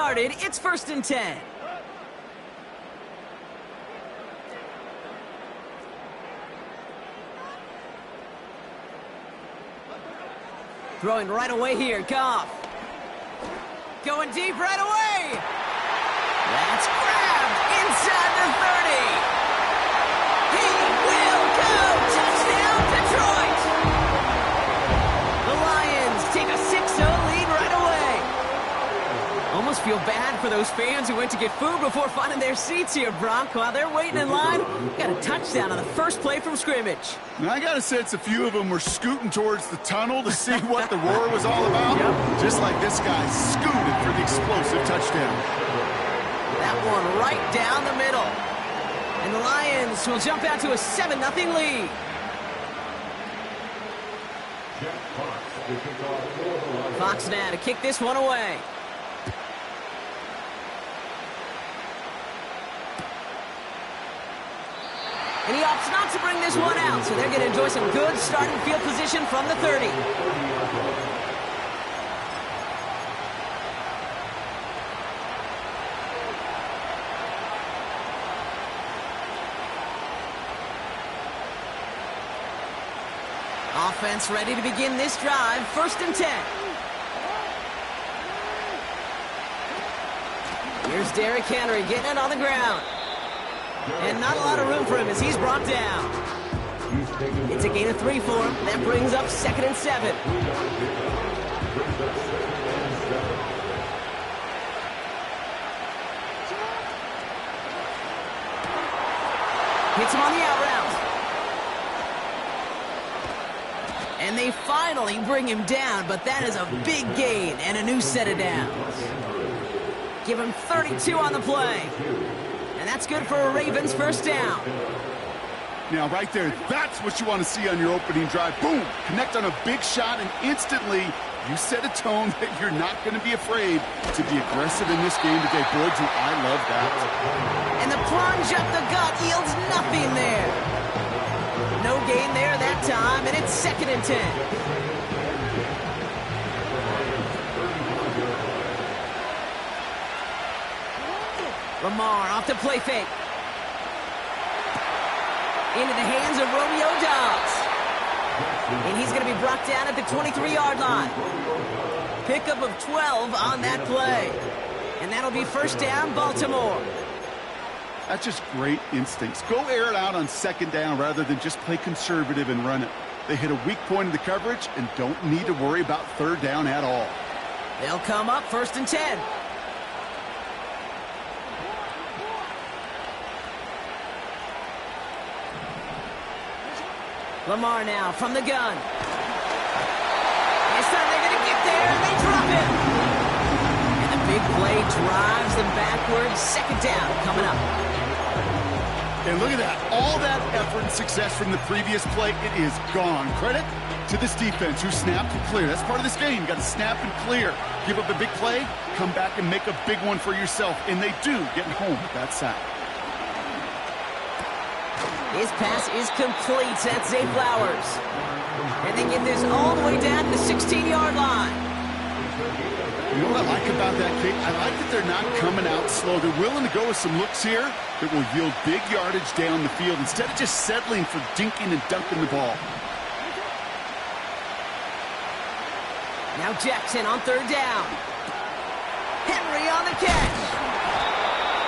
started. It's 1st and 10. Throwing right away here, Goff. Going deep right away. That's grabbed inside the 30. He will go. Touchdown, Detroit. The Lions take a 6-0 lead right away. Almost feel bad for those fans who went to get food before finding their seats here, Brock. While they're waiting in line, got a touchdown on the first play from scrimmage. Now, I got a sense a few of them were scooting towards the tunnel to see what the roar was all about. Yep. Just like this guy scooted for the explosive touchdown. That one right down the middle. And the Lions will jump out to a 7-0 lead. Fox now to kick this one away. And he opts not to bring this one out, so they're going to enjoy some good starting field position from the 30. Offense ready to begin this drive. 1st and 10. Here's Derrick Henry getting it on the ground. And not a lot of room for him as he's brought down. It's a gain of 3 for him. That brings up 2nd and 7. Hits him on the out route. And they finally bring him down, but that is a big gain and a new set of downs. Give him 32 on the play. And that's good for a Ravens 1st down. Now, right there, that's what you want to see on your opening drive. Boom! Connect on a big shot, and instantly you set a tone that you're not going to be afraid to be aggressive in this game today. Boy, do I love that. And the plunge up the gut yields nothing there. No gain there that time, and it's 2nd and 10. Lamar off the play fake. Into the hands of Romeo Doubs. And he's going to be brought down at the 23-yard line. Pickup of 12 on that play. And that'll be 1st down, Baltimore. That's just great instincts. Go air it out on 2nd down rather than just play conservative and run it. They hit a weak point in the coverage and don't need to worry about 3rd down at all. They'll come up 1st and 10. Lamar now from the gun. This time they're going to get there, and they drop him. And the big play drives them backwards. 2nd down coming up. And look at that. All that effort and success from the previous play, it is gone. Credit to this defense who snapped and cleared. That's part of this game. You got to snap and clear. Give up a big play, come back and make a big one for yourself. And they do, getting home with that sack. His pass is complete. That's Zay Flowers. And they get this all the way down to the 16-yard line. You know what I like about that kick? I like that they're not coming out slow. They're willing to go with some looks here that will yield big yardage down the field instead of just settling for dinking and dunking the ball. Now Jackson on 3rd down. Henry on the catch.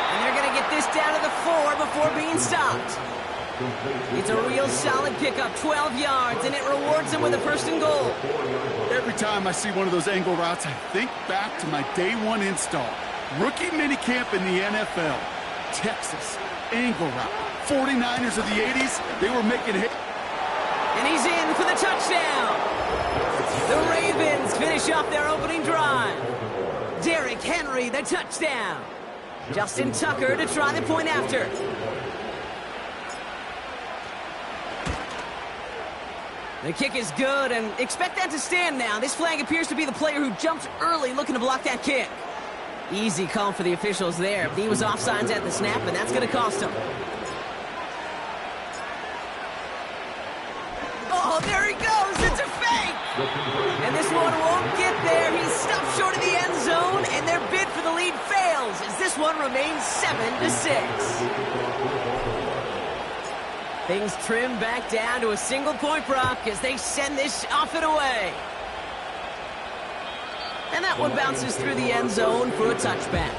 And they're going to get this down to the 4 before being stopped. It's a real solid pickup, 12 yards, and it rewards them with a 1st and goal. Every time I see one of those angle routes, I think back to my day 1 install. Rookie minicamp in the NFL. Texas, angle route. 49ers of the 80s, they were making hit. And he's in for the touchdown. The Ravens finish off their opening drive. Derrick Henry, the touchdown. Justin Tucker to try the point after. The kick is good, and expect that to stand now. This flag appears to be the player who jumped early looking to block that kick. Easy call for the officials there. He was offsides at the snap, and that's going to cost him. Oh, there he goes. It's a fake. And this one won't get there. He's stopped short of the end zone, and their bid for the lead fails. one remains 7-6. Things trim back down to a single-point Brock as they send this off and away. And that one bounces through the end zone for a touchback.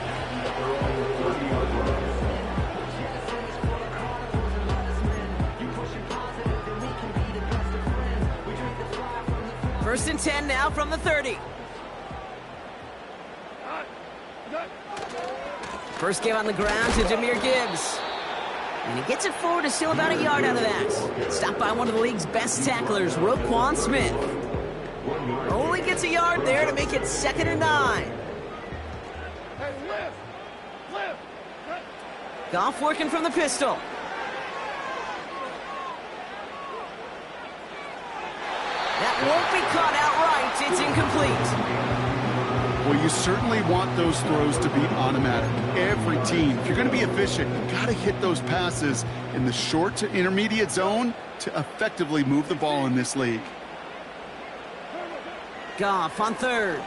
First and 10 now from the 30. First give on the ground to Jahmyr Gibbs. And he gets it forward to still about a yard out of that. Stopped by one of the league's best tacklers, Roquan Smith. Only gets a yard there to make it 2nd and 9. Goff working from the pistol. That won't be caught outright. It's incomplete. Well, you certainly want those throws to be automatic. Every team, if you're going to be efficient, you got to hit those passes in the short to intermediate zone to effectively move the ball in this league. Goff on 3rd.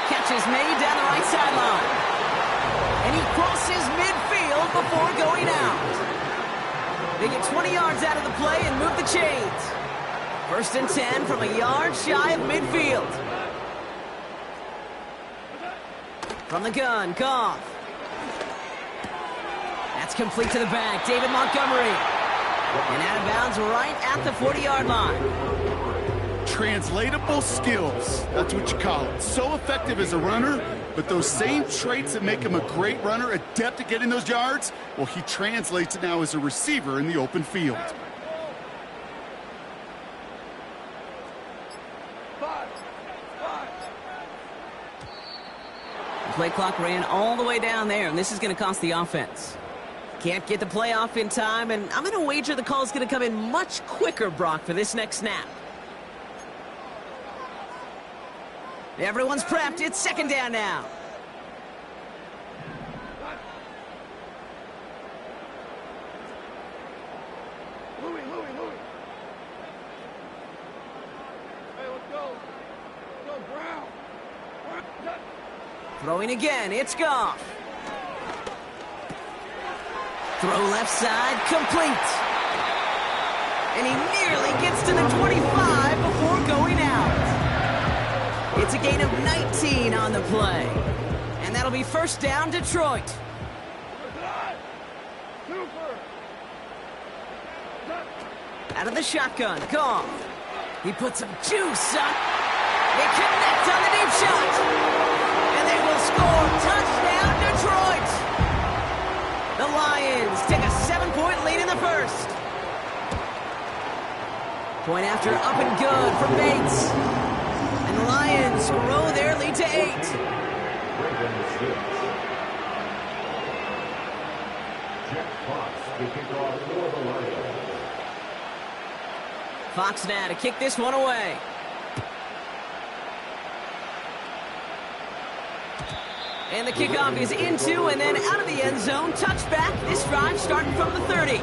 Catch is made down the right sideline. And he crosses midfield before going out. They get 20 yards out of the play and move the chains. First and 10 from a yard shy of midfield. From the gun, Goff. That's complete to the back, David Montgomery. And out of bounds right at the 40-yard line. Translatable skills, that's what you call it. So effective as a runner, but those same traits that make him a great runner, adept at getting those yards, well, he translates it now as a receiver in the open field. The play clock ran all the way down there, and this is going to cost the offense. Can't get the play off in time, and I'm going to wager the call is going to come in much quicker, Brock, for this next snap. Everyone's prepped. It's 2nd down now. Louis. Hey, let's go. Let's go, Brown. Throwing again. It's Goff. Throw left side. Complete. And he nearly gets to the 25 before going out. It's a gain of 19 on the play. And that'll be first down, Detroit. Out of the shotgun, Goff. He puts some juice on. They connect on the deep shot. And they will score. Touchdown, Detroit. The Lions take a 7-point lead in the first. Point after up and good for Bates. And the Lions grow their lead to 8. Fox now to kick this one away. And the kickoff is into and then out of the end zone. Touchback. This drive starting from the 30.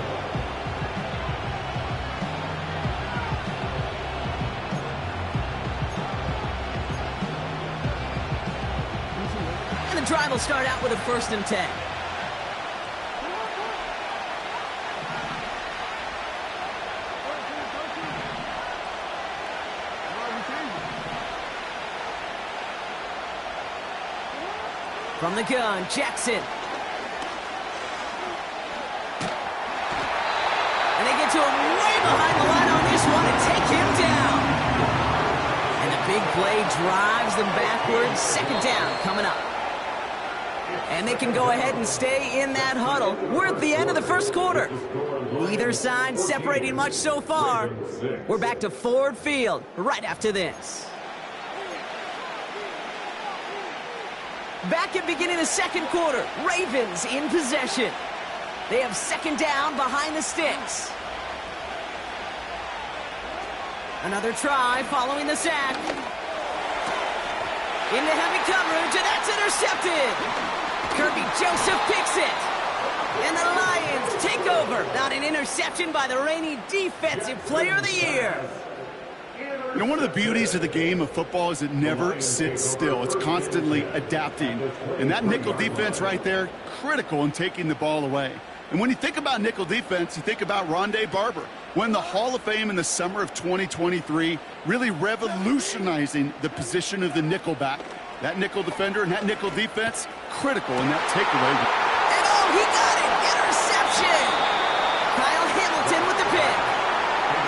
And the drive will start out with a 1st and 10. From the gun, Jackson. And they get to him way behind the line on this one and take him down. And the big play drives them backwards. 2nd down coming up. And they can go ahead and stay in that huddle. We're at the end of the first quarter. Neither side separating much so far. We're back to Ford Field right after this. Back at beginning of second quarter, Ravens in possession. They have 2nd down behind the sticks. Another try following the sack. Into heavy coverage, and that's intercepted. Kirby Joseph picks it. And the Lions take over. Not an interception by the reigning Defensive Player of the Year. You know, one of the beauties of the game of football is it never sits still. It's constantly adapting. And that nickel defense right there, critical in taking the ball away. And when you think about nickel defense, you think about Rondé Barber, won the Hall of Fame in the summer of 2023, really revolutionizing the position of the nickelback. That nickel defender and that nickel defense, critical in that takeaway. And oh, he got it! Interception! Kyle Hamilton with the pick.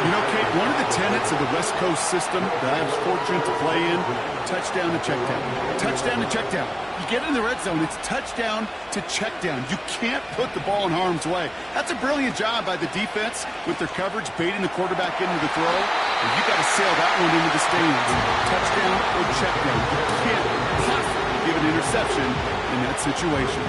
You know, Kate, one of the tenets of the West Coast system that I was fortunate to play in, touchdown to check down. Touchdown to check down. You get in the red zone, it's touchdown to check down. You can't put the ball in harm's way. That's a brilliant job by the defense with their coverage, baiting the quarterback into the throw. And you got to sail that one into the stands. Touchdown or check down. You can't possibly give an interception in that situation.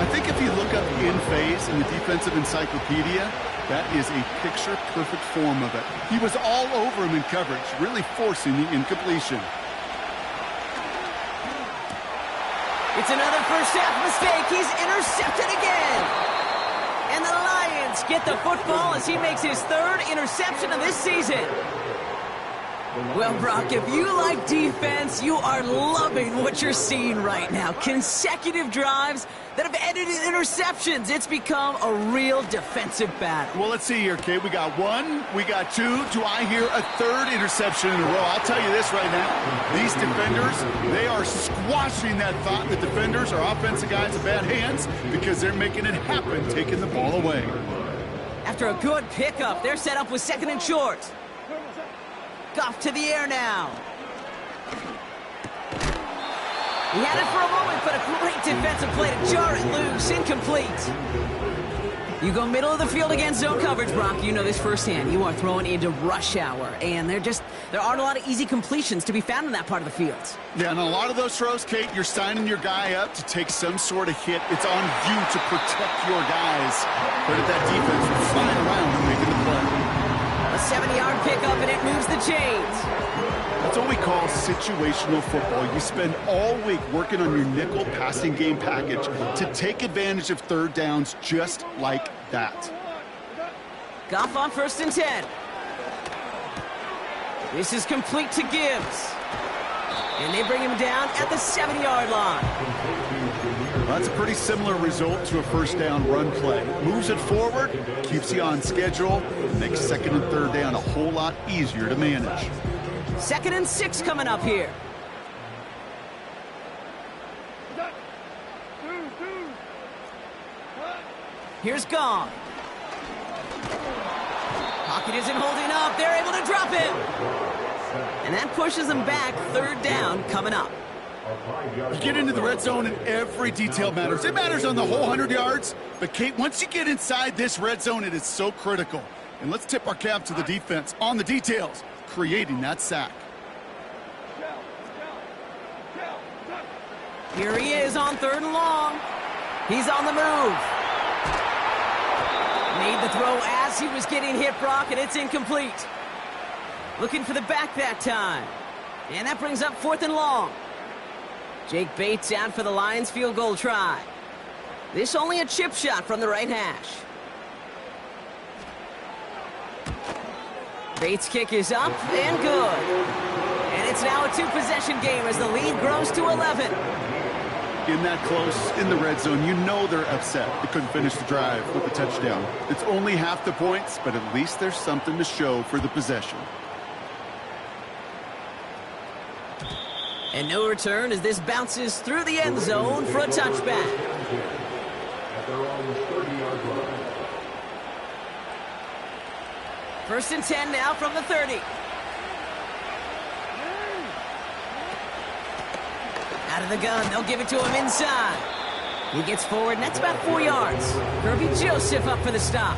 I think if you look up in phase in the defensive encyclopedia, that is a picture-perfect form of it. He was all over him in coverage, really forcing the incompletion. It's another first half mistake. He's intercepted again. And the Lions get the football as he makes his third interception of this season. Well, Brock, if you like defense, you are loving what you're seeing right now. Consecutive drives that have ended in interceptions. It's become a real defensive battle. Well, let's see here, Kate. We got one, we got two. Do I hear a third interception in a row? I'll tell you this right now. These defenders, they are squashing that thought that defenders are offensive guys in bad hands because they're making it happen, taking the ball away. After a good pickup, they're set up with second and short. Goff to the air now. He had it for a moment, but a great defensive play to jar it loose. Incomplete. You go middle of the field against zone coverage, Brock. You know this firsthand. You are throwing into rush hour, and there aren't a lot of easy completions to be found in that part of the field. Yeah, and a lot of those throws, Kate, you're signing your guy up to take some sort of hit. It's on you to protect your guys. But if that defense was flying around and making the play. A 7-yard pickup, and it moves the chains. That's what we call situational football. You spend all week working on your nickel passing game package to take advantage of third downs just like that. Goff on 1st and 10. This is complete to Gibbs. And they bring him down at the 7-yard line. That's a pretty similar result to a first down run play. Moves it forward, keeps you on schedule, makes second and third down a whole lot easier to manage. 2nd and 6 coming up here. Here's Goff. Pocket isn't holding up. They're able to drop him. And that pushes them back. 3rd down coming up. You get into the red zone and every detail matters. It matters on the whole 100 yards. But, Kate, once you get inside this red zone, it is so critical. And let's tip our cap to the defense on the details, creating that sack. Here he is on 3rd and long. He's on the move. Made the throw as he was getting hit, Brock, and it's incomplete. Looking for the back that time. And that brings up 4th and long. Jake Bates out for the Lions field goal try. This only a chip shot from the right hash. Bates' kick is up and good. And it's now a 2-possession game as the lead grows to 11. In that close, in the red zone, you know they're upset. They couldn't finish the drive with the touchdown. It's only half the points, but at least there's something to show for the possession. And no return as this bounces through the end zone for a touchback. First and 10 now from the 30. Out of the gun, they'll give it to him inside. He gets forward, and that's about 4 yards. Kirby Joseph up for the stop.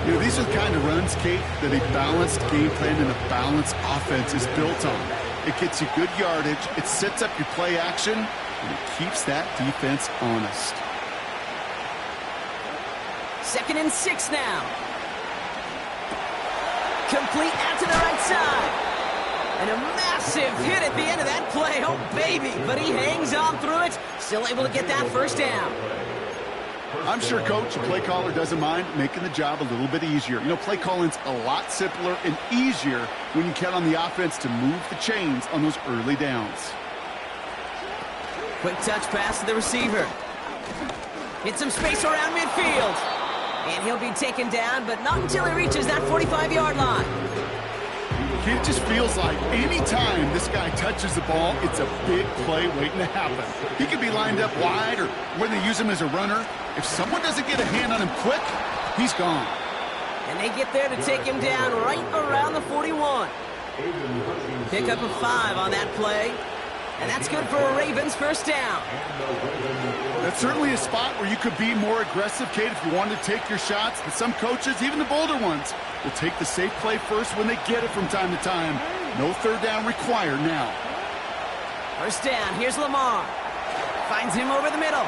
You know, these are the kind of runs, Kate, that a balanced game plan and a balanced offense is built on. It gets you good yardage, it sets up your play action, and it keeps that defense honest. 2nd and 6 now. Complete out to the right side. And a massive hit at the end of that play. Oh, baby. But he hangs on through it. Still able to get that first down. I'm sure coach, play caller doesn't mind making the job a little bit easier. You know, play calling's a lot simpler and easier when you count on the offense to move the chains on those early downs. Quick touch pass to the receiver. Hit some space around midfield. And he'll be taken down, but not until he reaches that 45-yard line. It just feels like any time this guy touches the ball, it's a big play waiting to happen. He could be lined up wide or when they use him as a runner. If someone doesn't get a hand on him quick, he's gone. And they get there to take him down right around the 41. Pick up a 5 on that play. And that's good for a Ravens first down. That's certainly a spot where you could be more aggressive, Kate, if you wanted to take your shots. But some coaches, even the bolder ones, will take the safe play first when they get it from time to time. No third down required now. First down, here's Lamar. Finds him over the middle.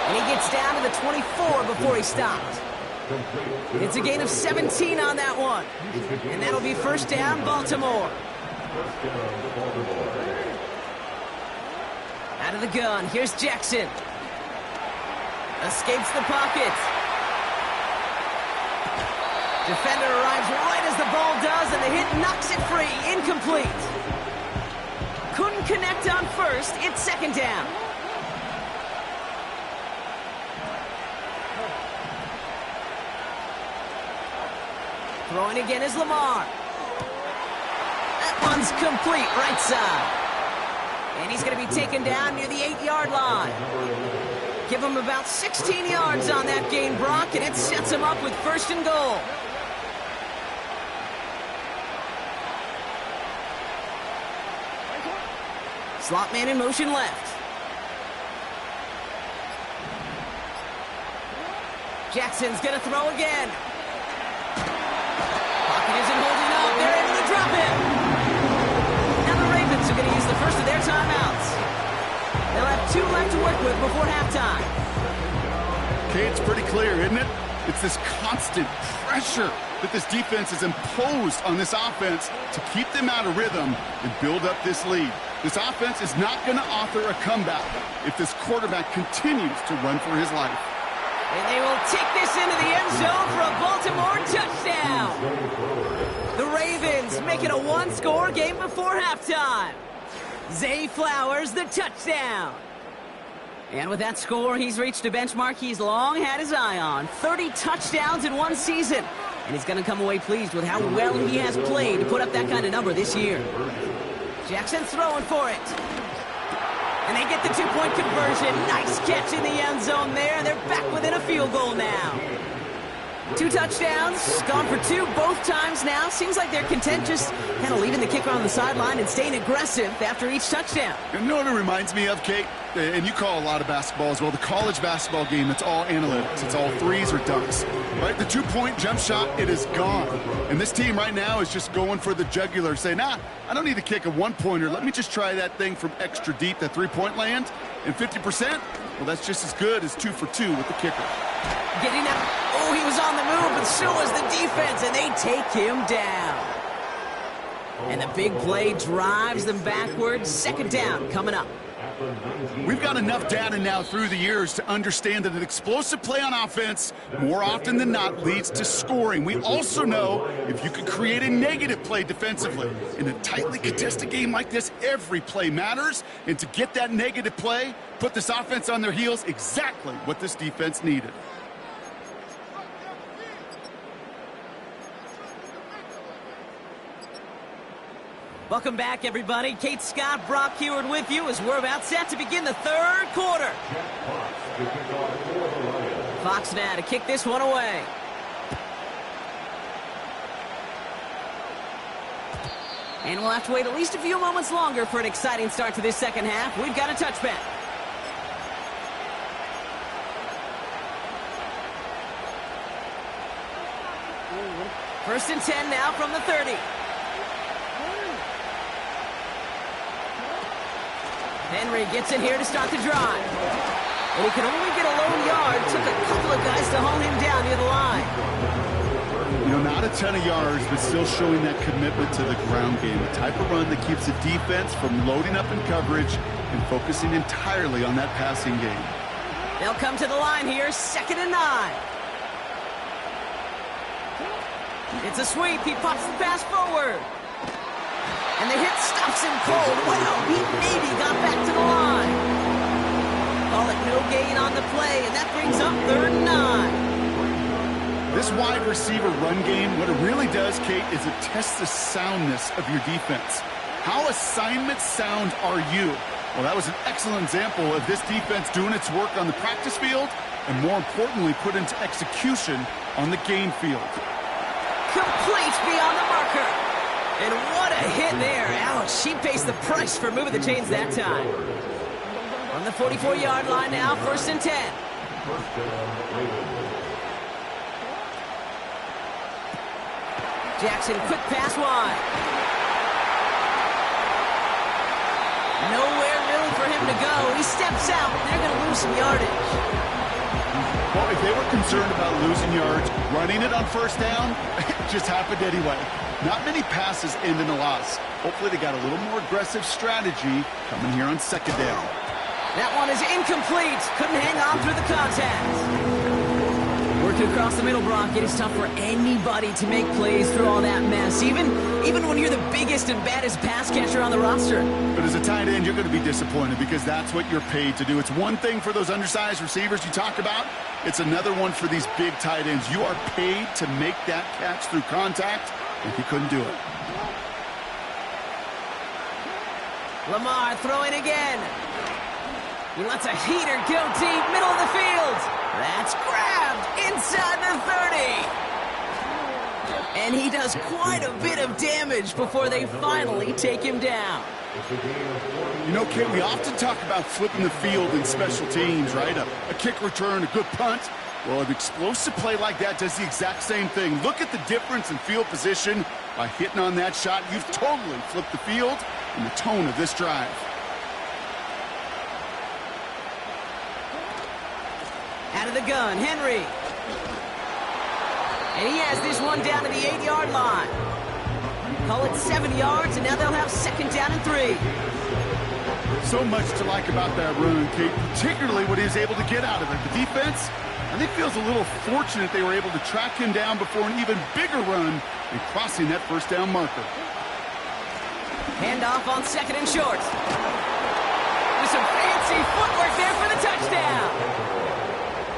And he gets down to the 24 before he stopped. It's a gain of 17 on that one. And that'll be first down, Baltimore. Out of the gun, here's Jackson. Escapes the pocket. Defender arrives right as the ball does, and the hit knocks it free. Incomplete. Couldn't connect on first. It's second down. Throwing again is Lamar. That one's complete, right side. And he's going to be taken down near the 8-yard line. Give him about 16 yards on that gain, Brock, and it sets him up with first and goal. Slot man in motion left. Jackson's going to throw again. Pocket isn't holding up. They're able to drop him. Now the Ravens are going to use the first of their timeouts. They'll have 2 left to work with before halftime. Okay, it's pretty clear, isn't it? It's this constant pressure that this defense has imposed on this offense to keep them out of rhythm and build up this lead. This offense is not going to author a comeback if this quarterback continues to run for his life. And they will take this into the end zone for a Baltimore touchdown. The Ravens make it a 1-score game before halftime. Zay Flowers, the touchdown. And with that score, he's reached a benchmark he's long had his eye on. 30 touchdowns in one season. And he's going to come away pleased with how well he has played to put up that kind of number this year. Jackson throwing for it. And they get the 2-point conversion. Nice catch in the end zone there. They're back within a field goal now. 2 touchdowns, gone for 2 both times now. Seems like they're content just kind of leaving the kicker on the sideline and staying aggressive after each touchdown. You know what it reminds me of, Kate? And you call a lot of basketball as well. The college basketball game, it's all analytics. It's all threes or dunks. Right? The 2-point jump shot, it is gone. And this team right now is just going for the jugular, saying, nah, I don't need to kick a 1-pointer. Let me just try that thing from extra deep, that 3-point land. And 50%, well, that's just as good as 2 for 2 with the kicker. Getting up. Oh, he was on the move, but so was the defense, and they take him down. And the big play drives them backwards. Second down coming up. We've got enough data now through the years to understand that an explosive play on offense, more often than not, leads to scoring. We also know if you can create a negative play defensively. In a tightly contested game like this, every play matters. And to get that negative play, put this offense on their heels, exactly what this defense needed. Welcome back, everybody. Kate Scott, Brock Huard with you as we're about set to begin the third quarter. Fox now to kick this one away. And we'll have to wait at least a few moments longer for an exciting start to this second half. We've got a touchback. First and 10 now from the 30. Henry gets in here to start the drive. And he can only get a lone yard. Took a couple of guys to hold him down near the line. You know, not a ton of yards, but still showing that commitment to the ground game. The type of run that keeps the defense from loading up in coverage and focusing entirely on that passing game. They'll come to the line here, 2nd and 9. It's a sweep. He pops the pass forward. And the hit stops him cold. Wow, he maybe got back to the line. Call it no gain on the play, and that brings up 3rd and 9. This wide receiver run game, what it really does, Kate, is it tests the soundness of your defense. How assignment sound are you? Well, that was an excellent example of this defense doing its work on the practice field and, more importantly, put into execution on the game field. Complete beyond the marker. And what a hit there. Ouch, she pays the price for moving the chains that time. On the 44-yard line now, 1st and 10. Jackson, quick pass wide. Nowhere really for him to go. He steps out, and they're going to lose some yardage. Well, if they were concerned about losing yards, running it on 1st down, it just happened anyway. Not many passes end in a loss. Hopefully they got a little more aggressive strategy coming here on 2nd down. That one is incomplete. Couldn't hang on through the contact. Working across the middle, Brock. It is tough for anybody to make plays through all that mess, even when you're the biggest and baddest pass catcher on the roster. But as a tight end, you're going to be disappointed because that's what you're paid to do. It's one thing for those undersized receivers you talk about. It's another one for these big tight ends. You are paid to make that catch through contact, and he couldn't do it. Lamar throwing again. He lets a heater go deep, middle of the field. That's grabbed inside the 30. And he does quite a bit of damage before they finally take him down. You know, Kate, we often talk about flipping the field in special teams, right? A kick return, a good punt. Well, an explosive play like that does the exact same thing. Look at the difference in field position. By hitting on that shot, you've totally flipped the field and the tone of this drive. Out of the gun, Henry. And he has this one down to the 8-yard line. Call it 7 yards, and now they'll have 2nd down and 3. So much to like about that run, Kate, particularly what he was able to get out of it. The defense, I think, feels a little fortunate they were able to track him down before an even bigger run and crossing that 1st down marker. Handoff on 2nd and short. With some fancy footwork there for the touchdown.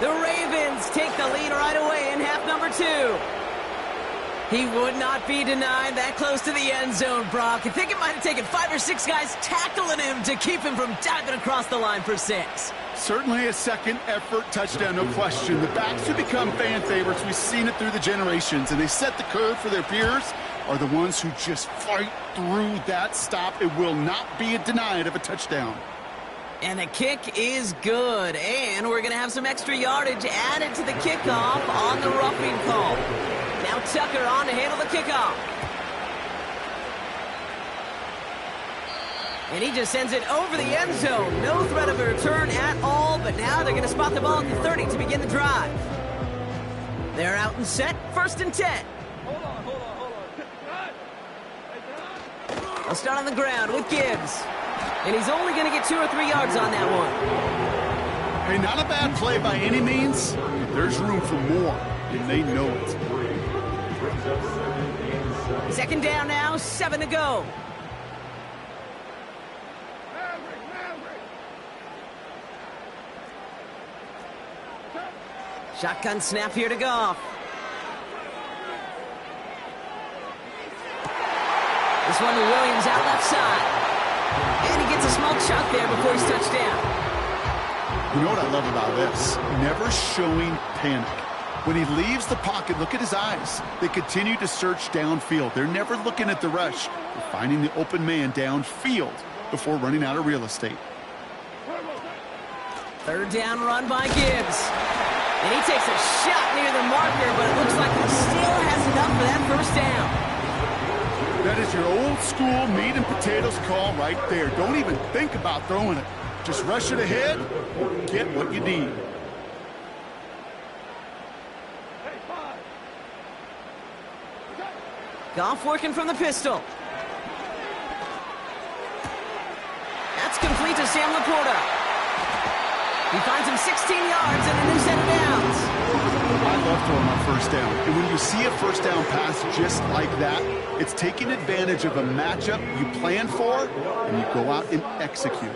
The Ravens take the lead right away in half number 2. He would not be denied that close to the end zone, Brock. I think it might have taken 5 or 6 guys tackling him to keep him from diving across the line for 6. Certainly a second effort touchdown, no question. The backs who become fan favorites, we've seen it through the generations, and they set the curve for their peers, are the ones who just fight through that stop. It will not be denied of a touchdown. And the kick is good, and we're going to have some extra yardage added to the kickoff on the roughing call. Now Tucker on to handle the kickoff. And he just sends it over the end zone. No threat of a return at all, but now they're going to spot the ball at the 30 to begin the drive. They're out and set, 1st and 10. Hold on. They'll start on the ground with Gibbs. And he's only going to get 2 or 3 yards on that one. Hey, not a bad play by any means. There's room for more, and they know it. 2nd down now, 7 to go. Shotgun snap here to Goff. This one to Williams out left side. And he gets a small chunk there before he's touched down. You know what I love about this? Never showing panic. When he leaves the pocket, look at his eyes. They continue to search downfield. They're never looking at the rush. They're finding the open man downfield before running out of real estate. 3rd down run by Gibbs. And he takes a shot near the marker, but it looks like he still has enough for that 1st down. That is your old school meat and potatoes call right there. Don't even think about throwing it. Just rush it ahead or get what you need. Goff working from the pistol. That's complete to Sam Laporta. He finds him 16 yards and a new set of downs. I love throwing on first down. And when you see a first down pass just like that, it's taking advantage of a matchup you plan for, and you go out and execute.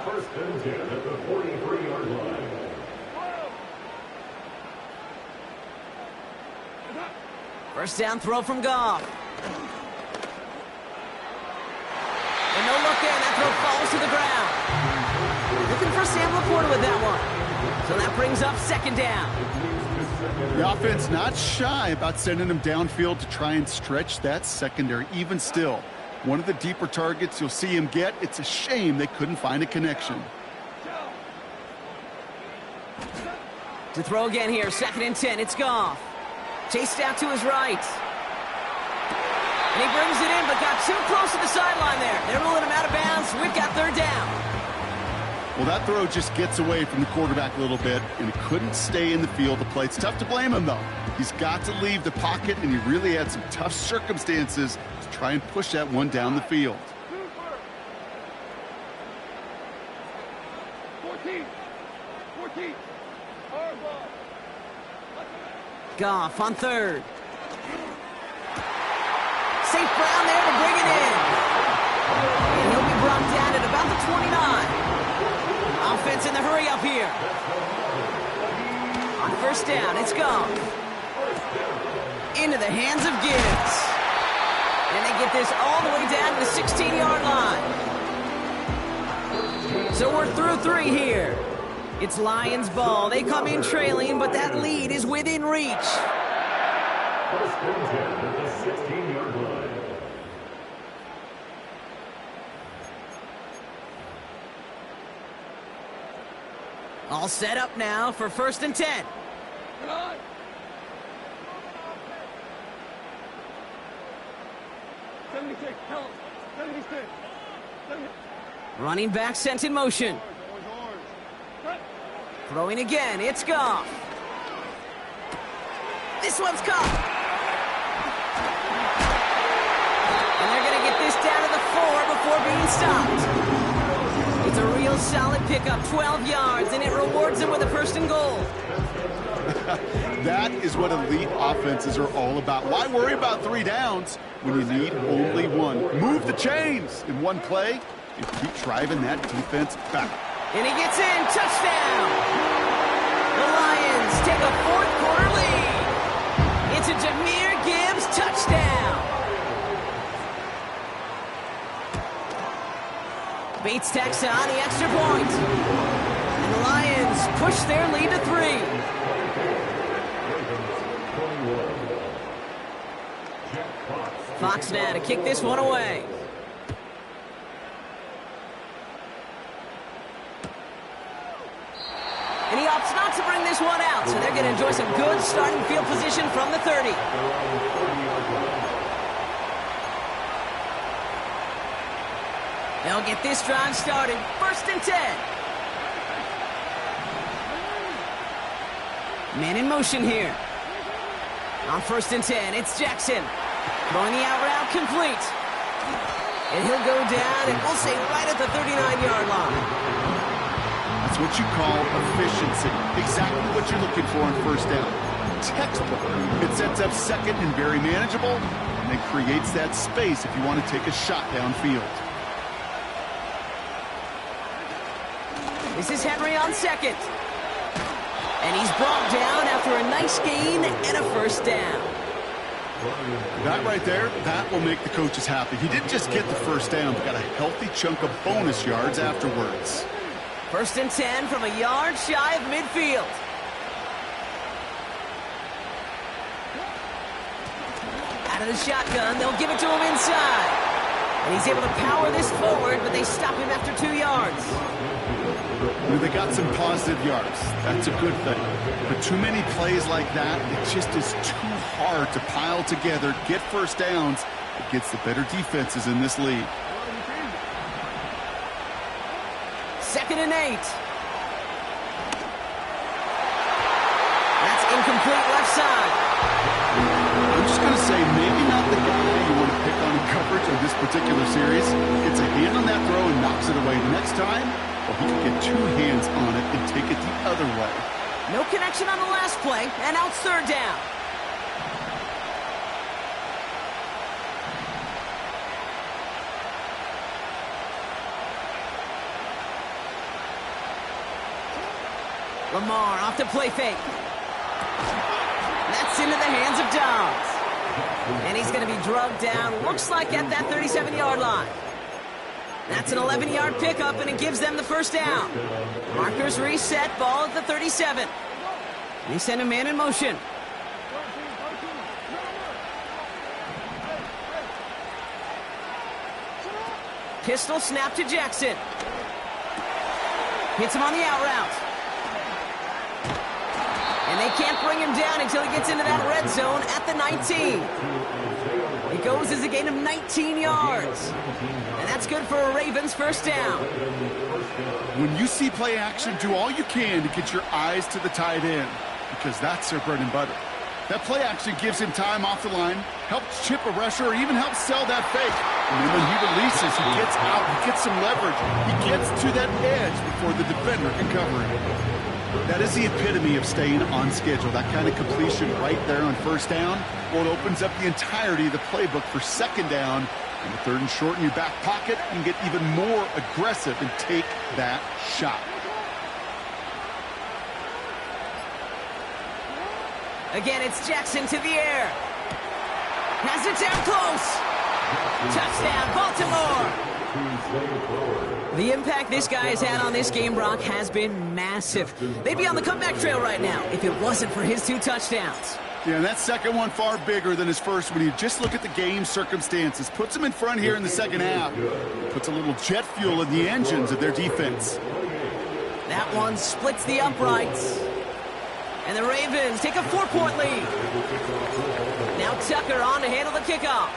First and 10 at the 43-yard line. First down throw from Goff. And no look in. That throw falls to the ground. Looking for Sam Laporta with that one. So that brings up second down. The offense not shy about sending them downfield to try and stretch that secondary. Even still, one of the deeper targets you'll see him get. It's a shame they couldn't find a connection. To throw again here, second and 10. It's Goff. Chased out to his right. And he brings it in, but got too close to the sideline there. They're ruling him out of bounds. We've got third down. Well, that throw just gets away from the quarterback a little bit, and he couldn't stay in the field to play. It's tough to blame him, though. He's got to leave the pocket, and he really had some tough circumstances to try and push that one down the field. 14. Goff on third. St. Brown there to bring it in. And he'll be brought down at about the 29. Offense in the hurry up here. On first down, it's Goff. Into the hands of Gibbs. And they get this all the way down to the 16-yard line. So we're through three here. It's Lions ball. They come in trailing, but that lead is within reach. First and 10 at the 16-yard line. All set up now for first and 10. Come on. 76. Tell him. 76. 70. Running back sent in motion. Orange. Cut. Throwing again, it's Goff. This one's caught. And they're going to get this down to the 4 before being stopped. It's a real solid pickup, 12 yards, and it rewards them with a first and goal. That is what elite offenses are all about. Why worry about 3 downs when you need only one? Move the chains in one play and keep driving that defense back. And he gets in, touchdown! The Lions take a fourth-quarter lead. It's a Jahmyr Gibbs touchdown. Bates tacks on the extra point. And the Lions push their lead to 3. Fox now to kick this one away. And he opts not to bring this one out, so they're going to enjoy some good starting field position from the 30. They'll get this drive started. First and 10. Man in motion here. On first and 10, it's Jackson. Throwing the out route complete. And he'll go down, and we'll say right at the 39-yard line. That's what you call efficiency. Exactly what you're looking for on first down. Textbook. It sets up second and very manageable, and it creates that space if you want to take a shot downfield. This is Henry on second. And he's brought down after a nice gain and a first down. That right there, that will make the coaches happy. He didn't just get the first down, but got a healthy chunk of bonus yards afterwards. First and 10 from a yard shy of midfield. Out of the shotgun, they'll give it to him inside. And he's able to power this forward, but they stop him after 2 yards. They got some positive yards. That's a good thing. But too many plays like that, it just is too hard to pile together, get first downs against the better defenses in this league. Second and 8. That's incomplete left side. I'm just going to say maybe not the guy you want to pick on in coverage in this particular series. Gets a hand on that throw and knocks it away. Next time, Well, he could get 2 hands on it and take it the other way. No connection on the last play, and now it's third down. Lamar off the play fake. That's into the hands of Dobbs. And he's going to be drugged down, looks like at that 37-yard line. That's an 11-yard pickup, and it gives them the first down. Markers reset, ball at the 37. They send a man in motion. Pistol snap to Jackson. Hits him on the out route. And they can't bring him down until he gets into that red zone at the 19. It goes as a gain of 19 yards. And that's good for a Ravens first down. When you see play action, do all you can to get your eyes to the tight end, because that's their bread and butter. That play action gives him time off the line, helps chip a rusher, or even helps sell that fake. And then when he releases, he gets out, he gets some leverage. He gets to that edge before the defender can cover him. That is the epitome of staying on schedule. That kind of completion right there on first down, well, it opens up the entirety of the playbook for second down. And the third and short in your back pocket, you can get even more aggressive and take that shot. Again, it's Jackson to the air. Has it down close. Touchdown, Baltimore. The impact this guy has had on this game, Brock, has been massive. They'd be on the comeback trail right now if it wasn't for his 2 touchdowns. Yeah, and that second one far bigger than his first one. You just look at the game circumstances. Puts them in front here in the second half. Puts a little jet fuel in the engines of their defense. That one splits the uprights. And the Ravens take a 4-point lead. Now Tucker on to handle the kickoff.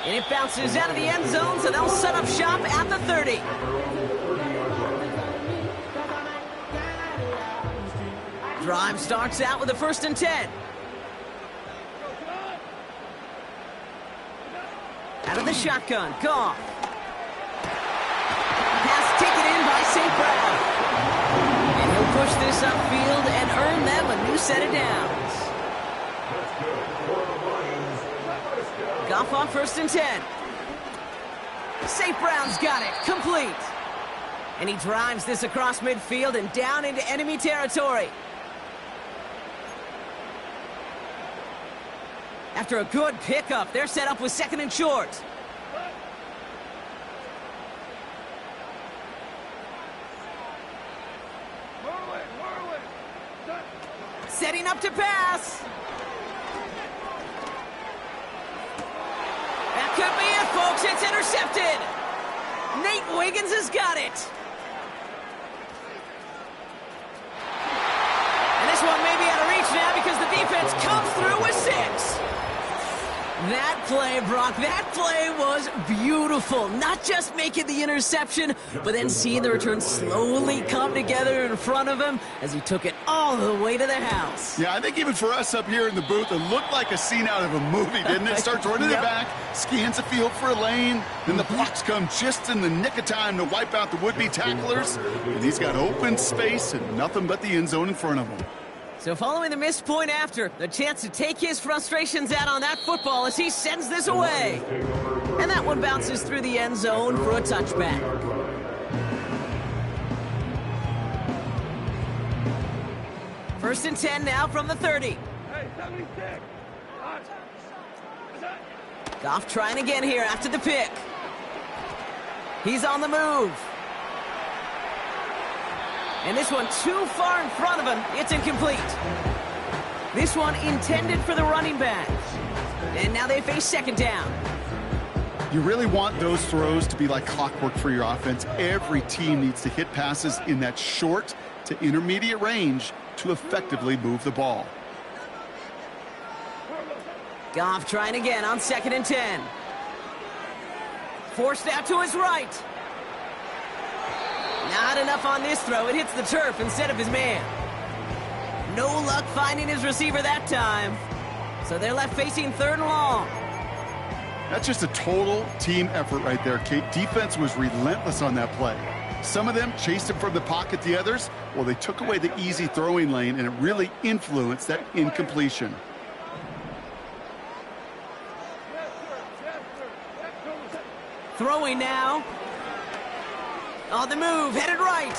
And it bounces out of the end zone, so they'll set up shop at the 30. Drive starts out with a 1st and 10. Out of the shotgun, Goff. Pass taken in by St. Brown. And he'll push this upfield and earn them a new set of downs. Goff on 1st and 10. St. Brown's got it, complete. And he drives this across midfield and down into enemy territory. After a good pickup, they're set up with 2nd and short. Setting up to pass. That could be it, folks. It's intercepted. Nate Wiggins has got it. And this one may be out of reach now because the defense comes through with 6. That play, Brock, that play was beautiful. Not just making the interception, but then seeing the return slowly come together in front of him as he took it all the way to the house. Yeah, I think even for us up here in the booth, it looked like a scene out of a movie, didn't it? Starts running it back, scans the field for a lane, then the blocks come just in the nick of time to wipe out the would-be tacklers, and he's got open space and nothing but the end zone in front of him. So following the missed point after, the chance to take his frustrations out on that football as he sends this away. And that one bounces through the end zone for a touchback. First and 10 now from the 30. Hey, 76. Goff trying again here after the pick. He's on the move. And this one too far in front of him. It's incomplete. This one intended for the running back. And now they face 2nd down. You really want those throws to be like clockwork for your offense. Every team needs to hit passes in that short to intermediate range to effectively move the ball. Goff trying again on 2nd and 10. Forced out to his right. Not enough on this throw. It hits the turf instead of his man. No luck finding his receiver that time. So they're left facing 3rd and long. That's just a total team effort right there, Kate. Defense was relentless on that play. Some of them chased him from the pocket. The others, well, they took away the easy throwing lane, and it really influenced that incompletion. Throwing now. On the move, headed right.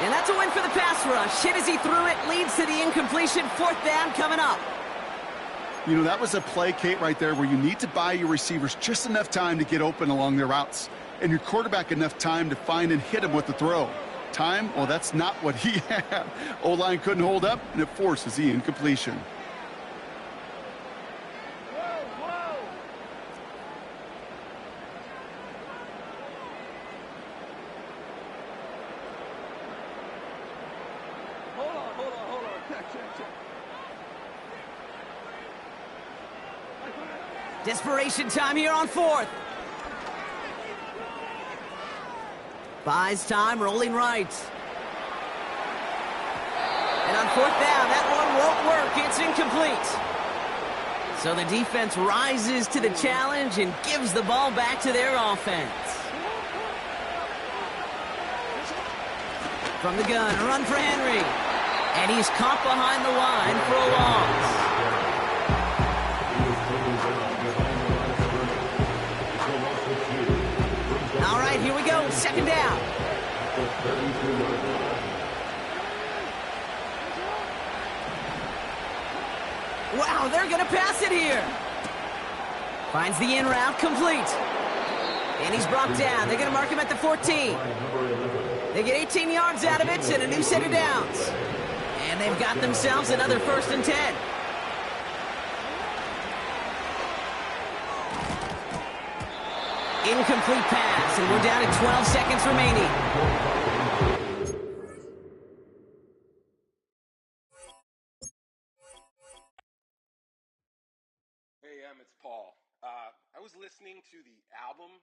And that's a win for the pass rush. Hit as he threw it, leads to the incompletion. 4th down coming up. You know, that was a play, Kate, right there where you need to buy your receivers just enough time to get open along their routes, and your quarterback enough time to find and hit him with the throw. Time, well, that's not what he had. O-line couldn't hold up, and it forces the incompletion. Hold on. Check. Desperation time here on 4th. Buys time, rolling right. And on 4th down, that one won't work. It's incomplete. So the defense rises to the challenge and gives the ball back to their offense. From the gun, a run for Henry. And he's caught behind the line for a loss. All right, here we go. 2nd down. Wow, they're going to pass it here. Finds the in route, complete. And he's brought down. They're going to mark him at the 14. They get 18 yards out of it and a new set of downs. And they've got themselves another 1st and 10. Incomplete pass, and we're down to 12 seconds remaining. Hey, it's Paul. I was listening to the album